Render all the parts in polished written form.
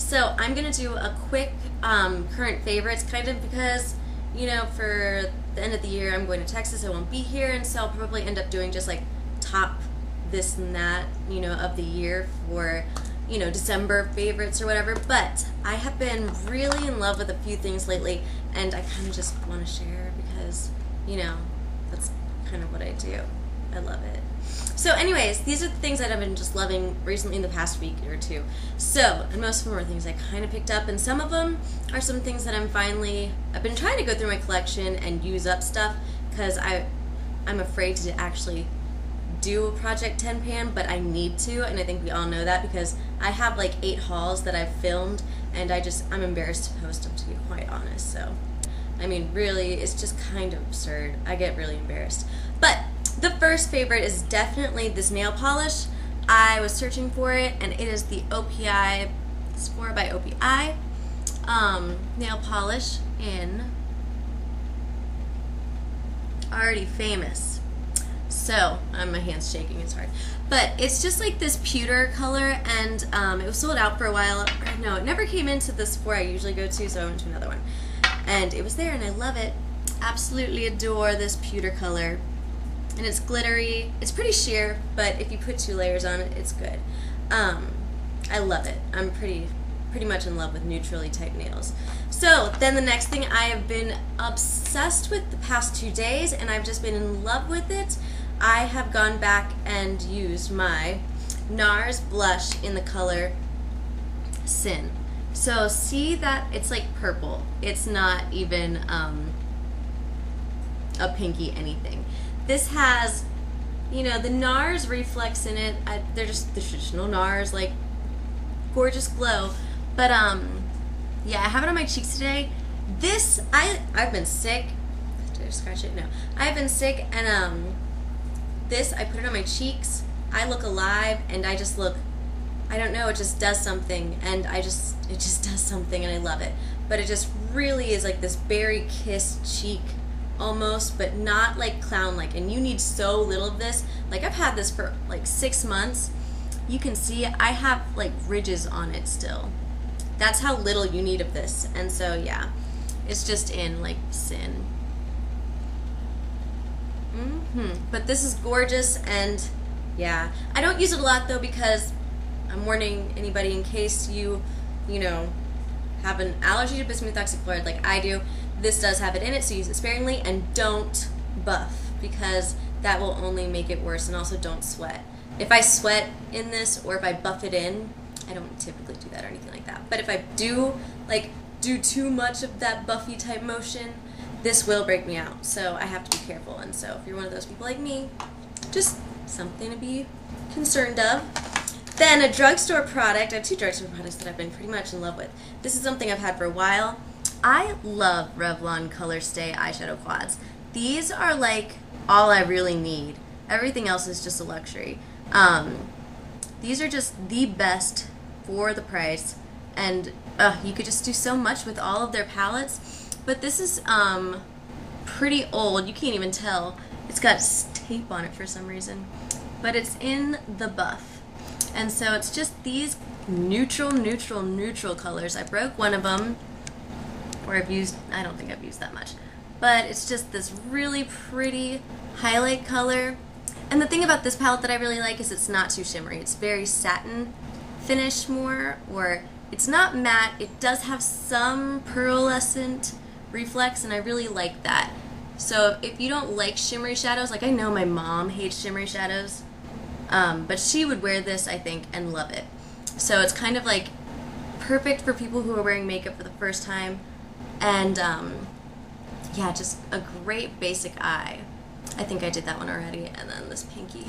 So I'm going to do a quick current favorites, kind of because, you know, for the end of the year I'm going to Texas, I won't be here, and so I'll probably end up doing just like top this and that, you know, of the year for, you know, December favorites or whatever. But I have been really in love with a few things lately, and I kind of just want to share because, you know, that's kind of what I do. I love it. So anyways, these are the things that I've been just loving recently in the past week or two. So, and most of them are things I kind of picked up, and some of them are some things that I've been trying to go through my collection and use up stuff because I'm afraid to actually do a Project 10 pan, but I need to, and I think we all know that because I have like 8 hauls that I've filmed, and I'm embarrassed to post them, to be quite honest. So, I mean, really, it's just kind of absurd. I get really embarrassed. But the first favorite is definitely this nail polish. I was searching for it, and it is the OPI, Sephora by OPI nail polish in Already Famous. So, my hand's shaking, it's hard. But it's just like this pewter color, and it was sold out for a while. No, it never came into the Sephora I usually go to, so I went to another one. And it was there, and I love it. Absolutely adore this pewter color. And it's glittery. It's pretty sheer, but if you put 2 layers on it, it's good. I love it. I'm pretty much in love with neutrally type nails. So then the next thing I have been obsessed with the past 2 days, and I've just been in love with it. I have gone back and used my Nars blush in the color Sin. So see that it's like purple. It's not even a pinky anything. This has, you know, the Nars reflex in it. They're just the traditional Nars, like gorgeous glow. But yeah, I have it on my cheeks today. This, I've been sick. Did I scratch it? No. I've been sick, and this, I put it on my cheeks. I look alive, and I just look, I don't know, it just does something, and it just does something, and I love it. But it just really is like this berry kiss cheek almost, but not like clown-like, and you need so little of this. Like, I've had this for like 6 months. You can see I have like ridges on it still. That's how little you need of this. And so yeah, it's just in like Sin. But this is gorgeous, and yeah, I don't use it a lot though, because I'm warning anybody in case you know, have an allergy to bismuth oxychloride like I do. This does have it in it, so use it sparingly, and don't buff, because that will only make it worse. And also don't sweat. If I sweat in this, or if I buff it in, I don't typically do that or anything like that, but if I do too much of that buffy type motion, this will break me out, so I have to be careful. And so if you're one of those people like me, just something to be concerned of. Then a drugstore product. I have 2 drugstore products that I've been pretty much in love with. This is something I've had for a while. I love Revlon Colorstay eyeshadow quads. These are like all I really need. Everything else is just a luxury. These are just the best for the price, and you could just do so much with all of their palettes. But this is pretty old. You can't even tell. It's got tape on it for some reason, but it's in the buff. And so it's just these neutral colors. I broke one of them, or I don't think I've used that much, but it's just this really pretty highlight color. And the thing about this palette that I really like is it's not too shimmery. It's very satin finish more, or it's not matte. It does have some pearlescent reflex, and I really like that. So if you don't like shimmery shadows, like I know my mom hates shimmery shadows, but she would wear this, I think, and love it. So it's kind of like perfect for people who are wearing makeup for the first time, and yeah, just a great basic eye. I think I did that one already, and then this pinky.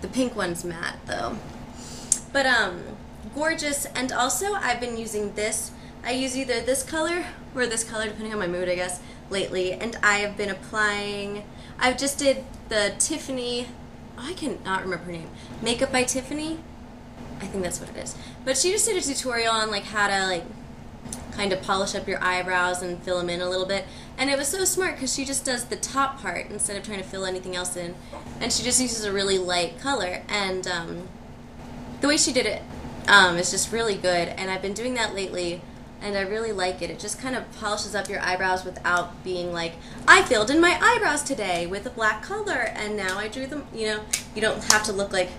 The pink one's matte though. But gorgeous. And also I've been using this. I use either this color or this color, depending on my mood, I guess, lately. And I have been applying, I just did the Tiffany, I cannot remember her name, Makeup by Tiffany? I think that's what it is. But she just did a tutorial on like how to like kind of polish up your eyebrows and fill them in a little bit. And it was so smart because she just does the top part instead of trying to fill anything else in. And she just uses a really light color. And the way she did it It's just really good, and I've been doing that lately, and I really like it. It just kind of polishes up your eyebrows without being like, I filled in my eyebrows today with a black color, and now I drew them, you know. You don't have to look like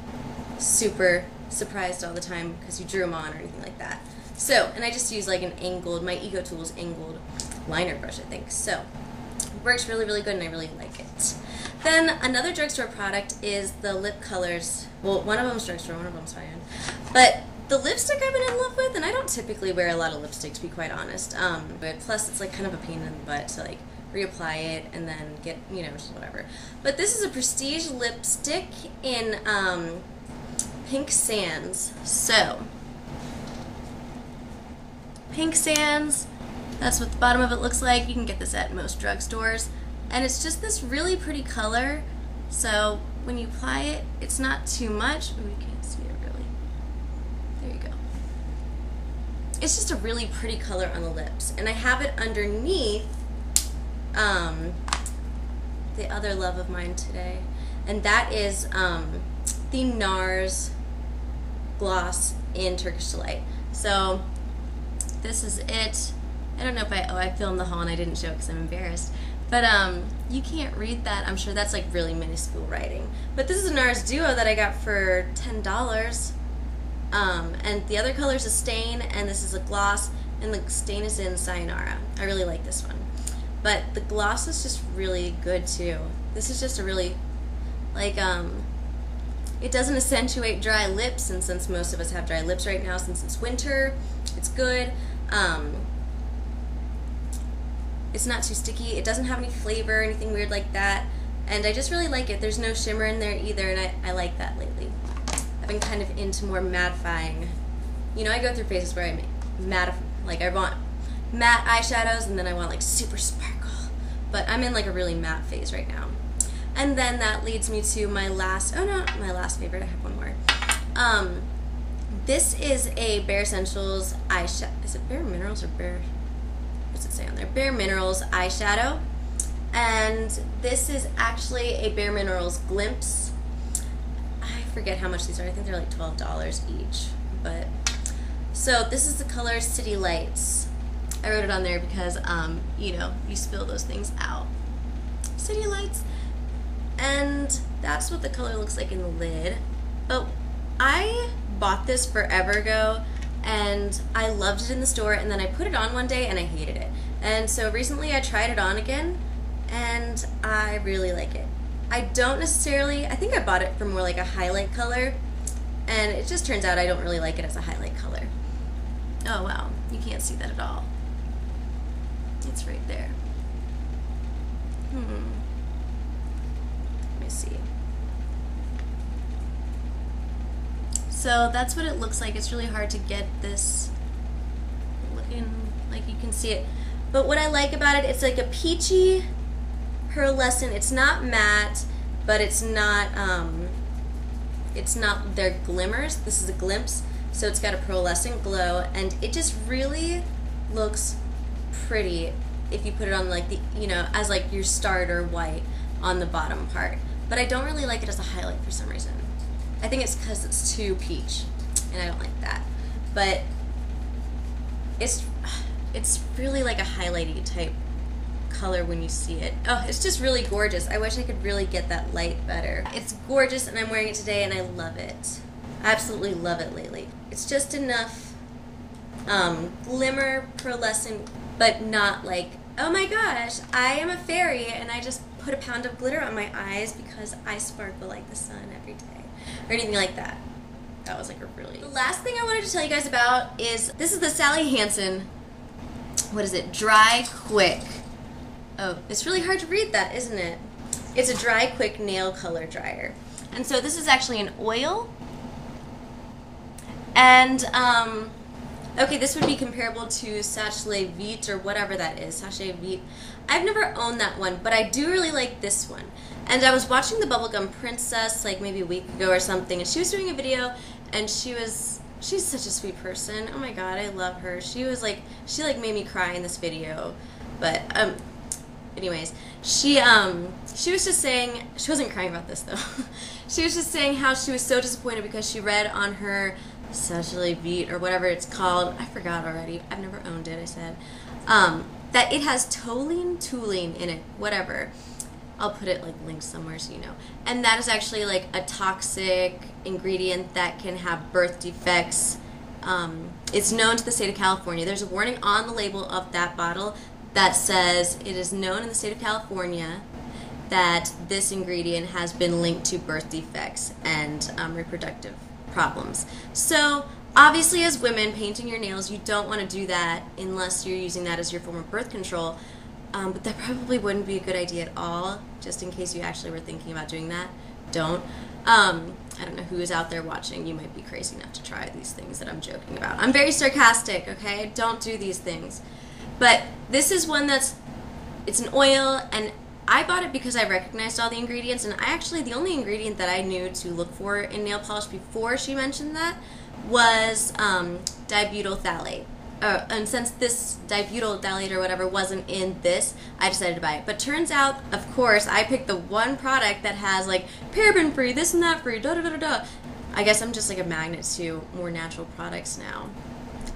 super surprised all the time because you drew them on or anything like that. So, and I just use like an angled, my Ego Tools angled liner brush, I think. So, it works really, really good, and I really like it. Then another drugstore product is the lip colors. Well, one of them's drugstore, one of them's high-end. But the lipstick I've been in love with, and I don't typically wear a lot of lipstick, to be quite honest. But plus, it's like kind of a pain in the butt to like reapply it and then get, you know, just whatever. But this is a Prestige lipstick in Pink Sands. So, Pink Sands, that's what the bottom of it looks like. You can get this at most drugstores. And it's just this really pretty color. So when you apply it, it's not too much. Ooh, you can't see it really. There you go. It's just a really pretty color on the lips. And I have it underneath the other love of mine today. And that is the Nars gloss in Turkish Delight. So this is it. I don't know if I filmed the haul and I didn't show it because I'm embarrassed. But you can't read that. I'm sure that's like really minuscule writing. But this is a Nars Duo that I got for $10. And the other color is a stain, and this is a gloss, and the stain is in Sayonara. I really like this one. But the gloss is just really good too. This is just a really, like, it doesn't accentuate dry lips, and since most of us have dry lips right now since it's winter, it's good. It's not too sticky. It doesn't have any flavor or anything weird like that. And I just really like it. There's no shimmer in there either, and I like that lately. I've been kind of into more mattifying. You know, I go through phases where I want matte eyeshadows, and then I want like super sparkle. But I'm in like a really matte phase right now. And then that leads me to my last, oh no, my last favorite. I have one more. This is a Bare Essentials eyeshadow. Is it Bareminerals or Bare? What's it say on there? Bareminerals eyeshadow. And this is actually a Bareminerals glimpse. I forget how much these are. I think they're like $12 each. But so this is the color City Lights. I wrote it on there because you know, you spill those things out. City Lights. And that's what the color looks like in the lid. But I bought this forever ago, and I loved it in the store, and then I put it on one day and I hated it. And so recently I tried it on again, and I really like it. I don't necessarily, I think I bought it for more like a highlight color, and it just turns out I don't really like it as a highlight color. Oh wow, you can't see that at all. It's right there. Let me see. So that's what it looks like. It's really hard to get this looking like you can see it. But what I like about it, it's like a peachy pearlescent. It's not matte, but it's not their glimmers. This is a glimpse, so it's got a pearlescent glow, and it just really looks pretty if you put it on like the, you know, as like your starter white on the bottom part. But I don't really like it as a highlight for some reason. I think it's because it's too peach, and I don't like that. But it's really like a highlighty type color when you see it. Oh, it's just really gorgeous. I wish I could really get that light better. It's gorgeous, and I'm wearing it today, and I love it. I absolutely love it lately. It's just enough glimmer, pearlescent, but not like, oh my gosh, I am a fairy, and I just put a pound of glitter on my eyes because I sparkle like the sun every day. Or anything like that. That was like a really... The last thing I wanted to tell you guys about is, this is the Sally Hansen, what is it, Dry Kwik. Oh, it's really hard to read that, isn't it? It's a Dry Kwik nail color dryer. And so this is actually an oil. And, okay, this would be comparable to Sachet VITE or whatever that is, Sachet VITE. I've never owned that one, but I do really like this one. And I was watching the Bubblegum Princess like maybe a week ago or something, and she was doing a video, and she's such a sweet person. Oh my god, I love her. She made me cry in this video. But anyways, she was just saying, she wasn't crying about this though. She was just saying how she was so disappointed because she read on her SECHE VITE or whatever it's called. I forgot already. I've never owned it, I said. That it has toluene in it, whatever. I'll put it like linked somewhere so you know. And that is actually like a toxic ingredient that can have birth defects. It's known to the state of California. There's a warning on the label of that bottle that says it is known in the state of California that this ingredient has been linked to birth defects and reproductive problems. So obviously as women, painting your nails, you don't want to do that unless you're using that as your form of birth control. But that probably wouldn't be a good idea at all, just in case you actually were thinking about doing that. Don't. I don't know who is out there watching. You might be crazy enough to try these things that I'm joking about. I'm very sarcastic, okay? Don't do these things. But this is one it's an oil, and I bought it because I recognized all the ingredients, and the only ingredient that I knew to look for in nail polish before she mentioned that was dibutyl phthalate. And since this dibutyl phthalate or whatever wasn't in this, I decided to buy it. But turns out, of course, I picked the one product that has like paraben free, this and that free, da da da da da. I guess I'm just like a magnet to more natural products now.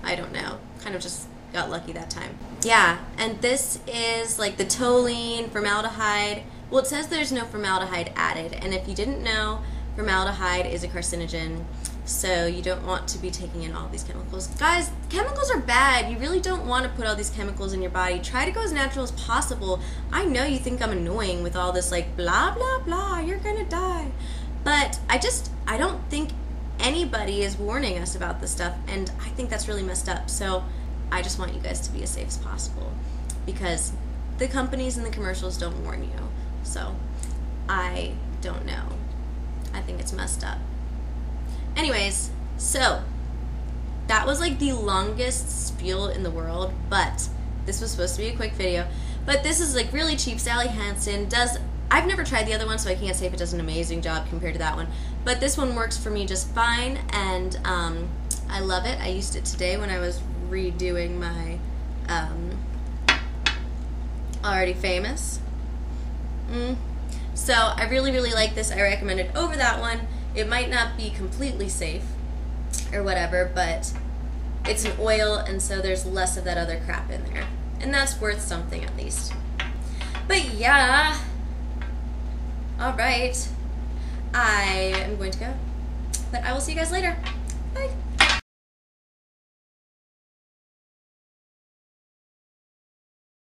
I don't know. Kind of just got lucky that time. Yeah, and this is like the toluene, formaldehyde. Well, it says there's no formaldehyde added, and if you didn't know, formaldehyde is a carcinogen. So you don't want to be taking in all these chemicals. Guys, chemicals are bad. You really don't want to put all these chemicals in your body. Try to go as natural as possible. I know you think I'm annoying with all this like blah, blah, blah, you're gonna die. But I don't think anybody is warning us about this stuff, and I think that's really messed up. So I just want you guys to be as safe as possible because the companies and the commercials don't warn you. So I don't know. I think it's messed up. Anyways, so that was like the longest spiel in the world, but this was supposed to be a quick video. But this is like really cheap. Sally Hansen does, I've never tried the other one, so I can't say if it does an amazing job compared to that one. But this one works for me just fine, and I love it. I used it today when I was redoing my Already Famous. So I really, really like this. I recommend it over that one. It might not be completely safe or whatever, but it's an oil, and so there's less of that other crap in there. And that's worth something at least. But yeah, alright, I am going to go. But I will see you guys later. Bye.